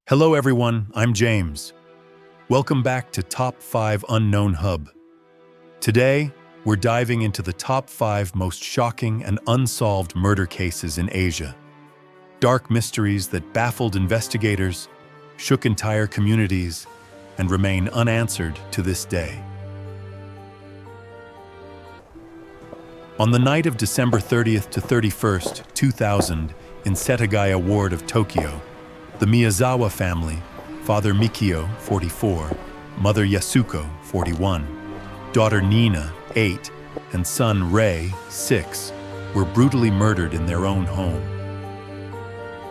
Hello everyone, I'm James. Welcome back to Top 5 Unknown Hub. Today, we're diving into the top 5 most shocking and unsolved murder cases in Asia. Dark mysteries that baffled investigators, shook entire communities, and remain unanswered to this day. On the night of December 30th to 31st, 2000, in Setagaya Ward of Tokyo, the Miyazawa family, father Mikio, 44, mother Yasuko, 41, daughter Nina, 8, and son Rei, 6, were brutally murdered in their own home.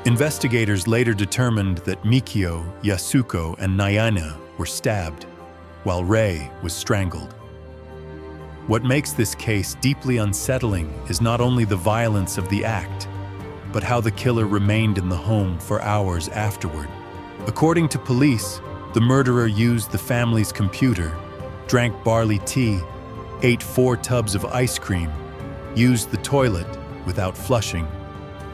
Investigators later determined that Mikio, Yasuko, and Nayana were stabbed, while Rei was strangled. What makes this case deeply unsettling is not only the violence of the act, but how the killer remained in the home for hours afterward. According to police, the murderer used the family's computer, drank barley tea, ate 4 tubs of ice cream, used the toilet without flushing,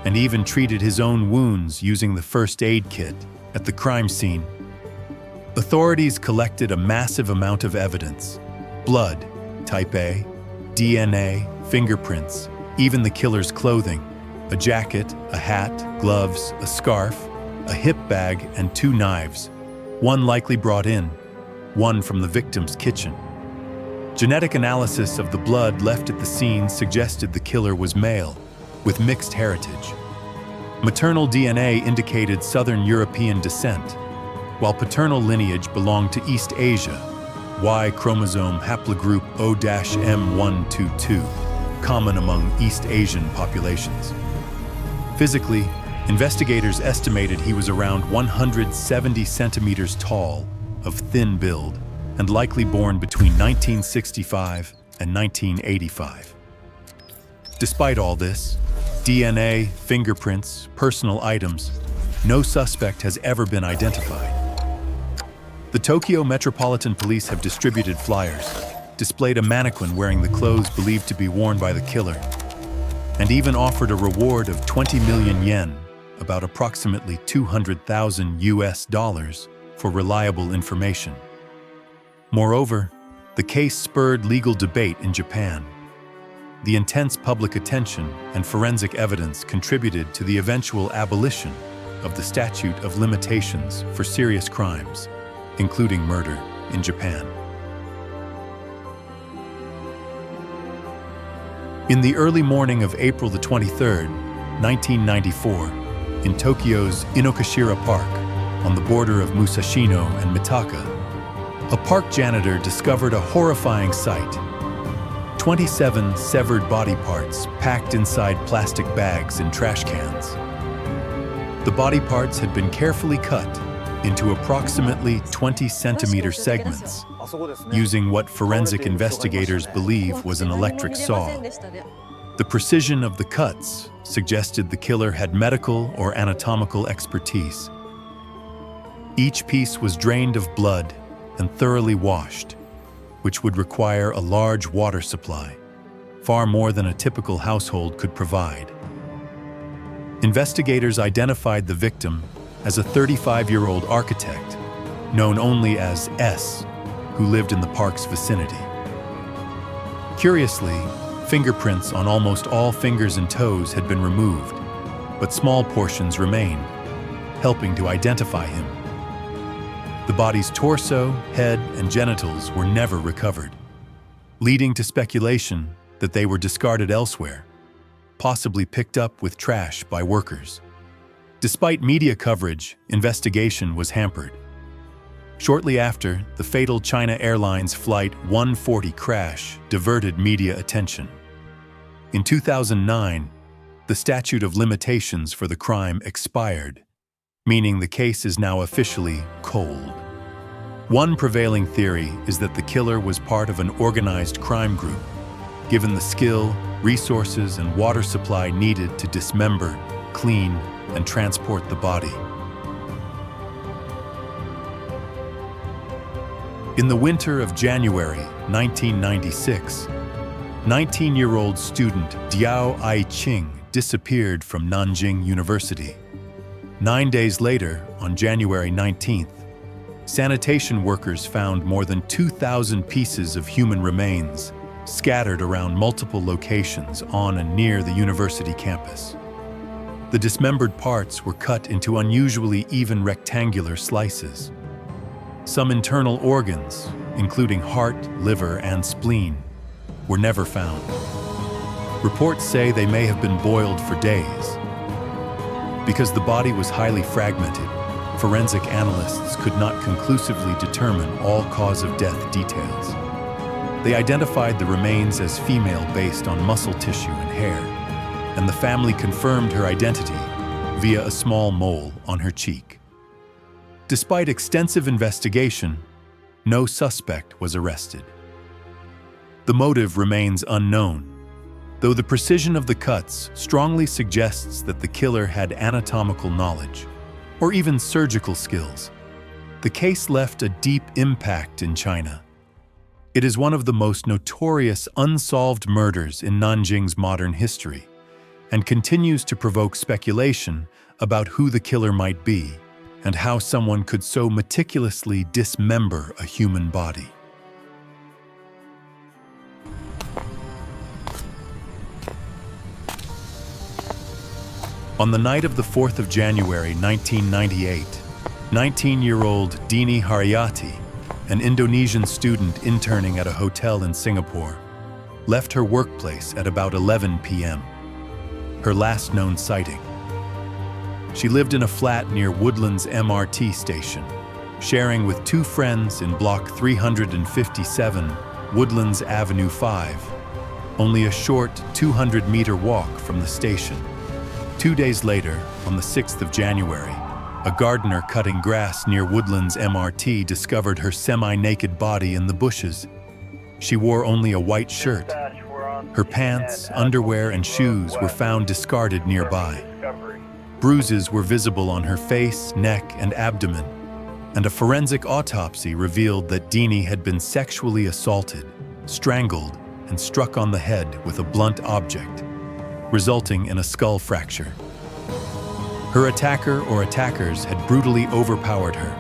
and even treated his own wounds using the first aid kit at the crime scene. Authorities collected a massive amount of evidence: blood, type A, DNA, fingerprints, even the killer's clothing. A jacket, a hat, gloves, a scarf, a hip bag, and 2 knives, one likely brought in, one from the victim's kitchen. Genetic analysis of the blood left at the scene suggested the killer was male, with mixed heritage. Maternal DNA indicated Southern European descent, while paternal lineage belonged to East Asia, Y chromosome haplogroup O-M122, common among East Asian populations. Physically, investigators estimated he was around 170 centimeters tall, of thin build, and likely born between 1965 and 1985. Despite all this, DNA, fingerprints, personal items, no suspect has ever been identified. The Tokyo Metropolitan Police have distributed flyers, displayed a mannequin wearing the clothes believed to be worn by the killer, and even offered a reward of 20 million yen, about approximately $200,000 for reliable information. Moreover, the case spurred legal debate in Japan. The intense public attention and forensic evidence contributed to the eventual abolition of the statute of limitations for serious crimes, including murder, in Japan. In the early morning of April the 23rd, 1994, in Tokyo's Inokashira Park, on the border of Musashino and Mitaka, a park janitor discovered a horrifying sight: 27 severed body parts packed inside plastic bags and trash cans. The body parts had been carefully cut into approximately 20-centimeter segments, using what forensic investigators believe was an electric saw. The precision of the cuts suggested the killer had medical or anatomical expertise. Each piece was drained of blood and thoroughly washed, which would require a large water supply, far more than a typical household could provide. Investigators identified the victim as a 35-year-old architect, known only as S, who lived in the park's vicinity. Curiously, fingerprints on almost all fingers and toes had been removed, but small portions remained, helping to identify him. The body's torso, head, and genitals were never recovered, leading to speculation that they were discarded elsewhere, possibly picked up with trash by workers. Despite media coverage, investigation was hampered. Shortly after, the fatal China Airlines Flight 140 crash diverted media attention. In 2009, the statute of limitations for the crime expired, meaning the case is now officially cold. One prevailing theory is that the killer was part of an organized crime group, given the skill, resources, and water supply needed to dismember, clean, and transport the body. In the winter of January 1996, 19-year-old student Diao Ai-ching disappeared from Nanjing University. 9 days later, on January 19th, sanitation workers found more than 2,000 pieces of human remains scattered around multiple locations on and near the university campus. The dismembered parts were cut into unusually even rectangular slices. Some internal organs, including heart, liver, and spleen, were never found. Reports say they may have been boiled for days. Because the body was highly fragmented, forensic analysts could not conclusively determine all cause of death details. They identified the remains as female based on muscle tissue and hair, and the family confirmed her identity via a small mole on her cheek. Despite extensive investigation, no suspect was arrested. The motive remains unknown, though the precision of the cuts strongly suggests that the killer had anatomical knowledge, or even surgical skills. The case left a deep impact in China. It is one of the most notorious unsolved murders in Nanjing's modern history, and continues to provoke speculation about who the killer might be and how someone could so meticulously dismember a human body. On the night of the 4th of January 1998, 19-year-old Dini Haryati, an Indonesian student interning at a hotel in Singapore, left her workplace at about 11 p.m., her last known sighting. She lived in a flat near Woodlands MRT station, sharing with two friends in Block 357, Woodlands Avenue 5, only a short 200-meter walk from the station. 2 days later, on the 6th of January, a gardener cutting grass near Woodlands MRT discovered her semi-naked body in the bushes. She wore only a white shirt. Her pants, underwear, and shoes were found discarded nearby. Bruises were visible on her face, neck, and abdomen, and a forensic autopsy revealed that Dini had been sexually assaulted, strangled, and struck on the head with a blunt object, resulting in a skull fracture. Her attacker or attackers had brutally overpowered her,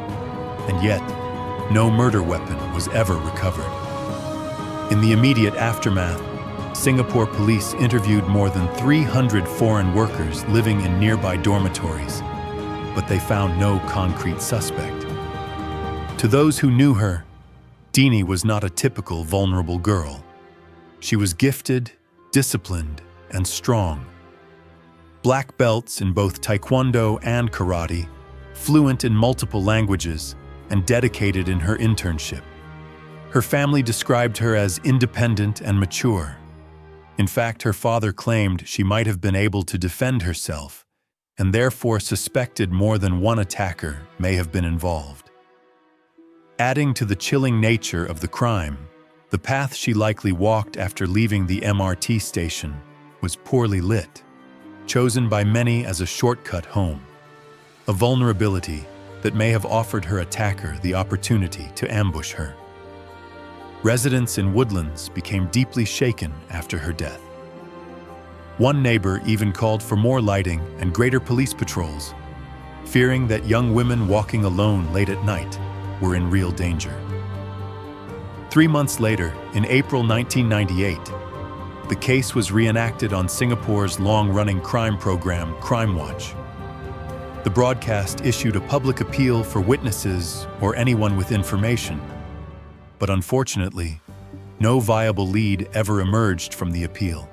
and yet, no murder weapon was ever recovered. In the immediate aftermath, Singapore police interviewed more than 300 foreign workers living in nearby dormitories, but they found no concrete suspect. To those who knew her, Dini was not a typical vulnerable girl. She was gifted, disciplined, and strong. Black belts in both Taekwondo and karate, fluent in multiple languages, and dedicated in her internship. Her family described her as independent and mature. In fact, her father claimed she might have been able to defend herself, and therefore suspected more than one attacker may have been involved. Adding to the chilling nature of the crime, the path she likely walked after leaving the MRT station was poorly lit, chosen by many as a shortcut home, a vulnerability that may have offered her attacker the opportunity to ambush her. Residents in Woodlands became deeply shaken after her death. One neighbor even called for more lighting and greater police patrols, fearing that young women walking alone late at night were in real danger. 3 months later, in April 1998, the case was reenacted on Singapore's long-running crime program, Crime Watch. The broadcast issued a public appeal for witnesses or anyone with information, but unfortunately, no viable lead ever emerged from the appeal.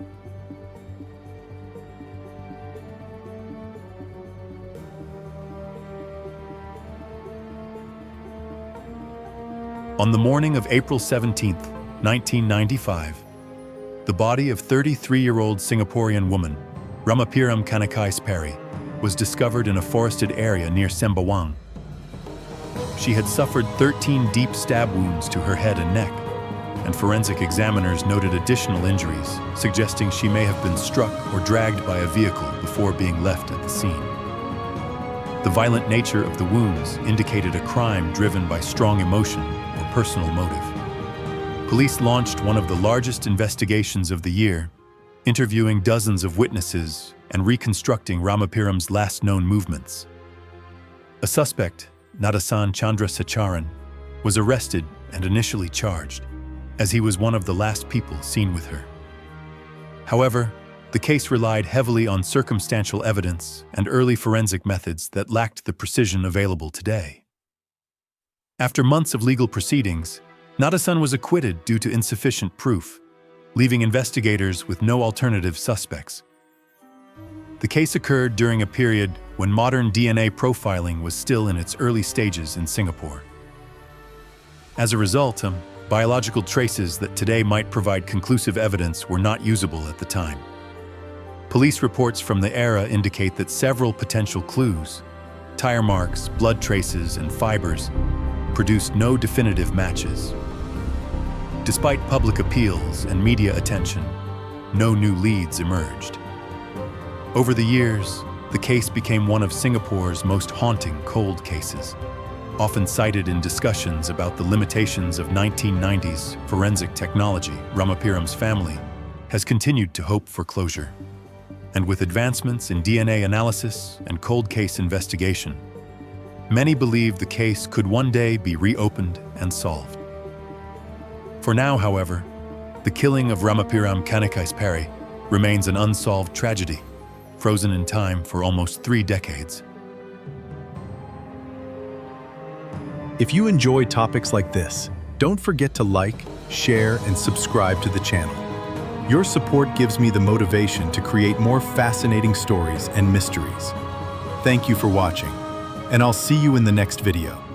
On the morning of April 17, 1995, the body of 33-year-old Singaporean woman, Ramapiram Kanakais Perry, was discovered in a forested area near Sembawang. She had suffered 13 deep stab wounds to her head and neck, and forensic examiners noted additional injuries, suggesting she may have been struck or dragged by a vehicle before being left at the scene. The violent nature of the wounds indicated a crime driven by strong emotion or personal motive. Police launched one of the largest investigations of the year, interviewing dozens of witnesses and reconstructing Ramapiram's last known movements. A suspect, Nadasan Chandrasekaran, was arrested and initially charged, as he was one of the last people seen with her. However, the case relied heavily on circumstantial evidence and early forensic methods that lacked the precision available today. After months of legal proceedings, Nadasan was acquitted due to insufficient proof, leaving investigators with no alternative suspects. The case occurred during a period when modern DNA profiling was still in its early stages in Singapore. As a result, biological traces that today might provide conclusive evidence were not usable at the time. Police reports from the era indicate that several potential clues, tire marks, blood traces, and fibers, produced no definitive matches. Despite public appeals and media attention, no new leads emerged. Over the years, the case became one of Singapore's most haunting cold cases, often cited in discussions about the limitations of 1990s forensic technology. Ramapiram's family has continued to hope for closure. And with advancements in DNA analysis and cold case investigation, many believe the case could one day be reopened and solved. For now, however, the killing of Ramapiram Kanikasperi remains an unsolved tragedy, frozen in time for almost 3 decades. If you enjoy topics like this, don't forget to like, share, and subscribe to the channel. Your support gives me the motivation to create more fascinating stories and mysteries. Thank you for watching, and I'll see you in the next video.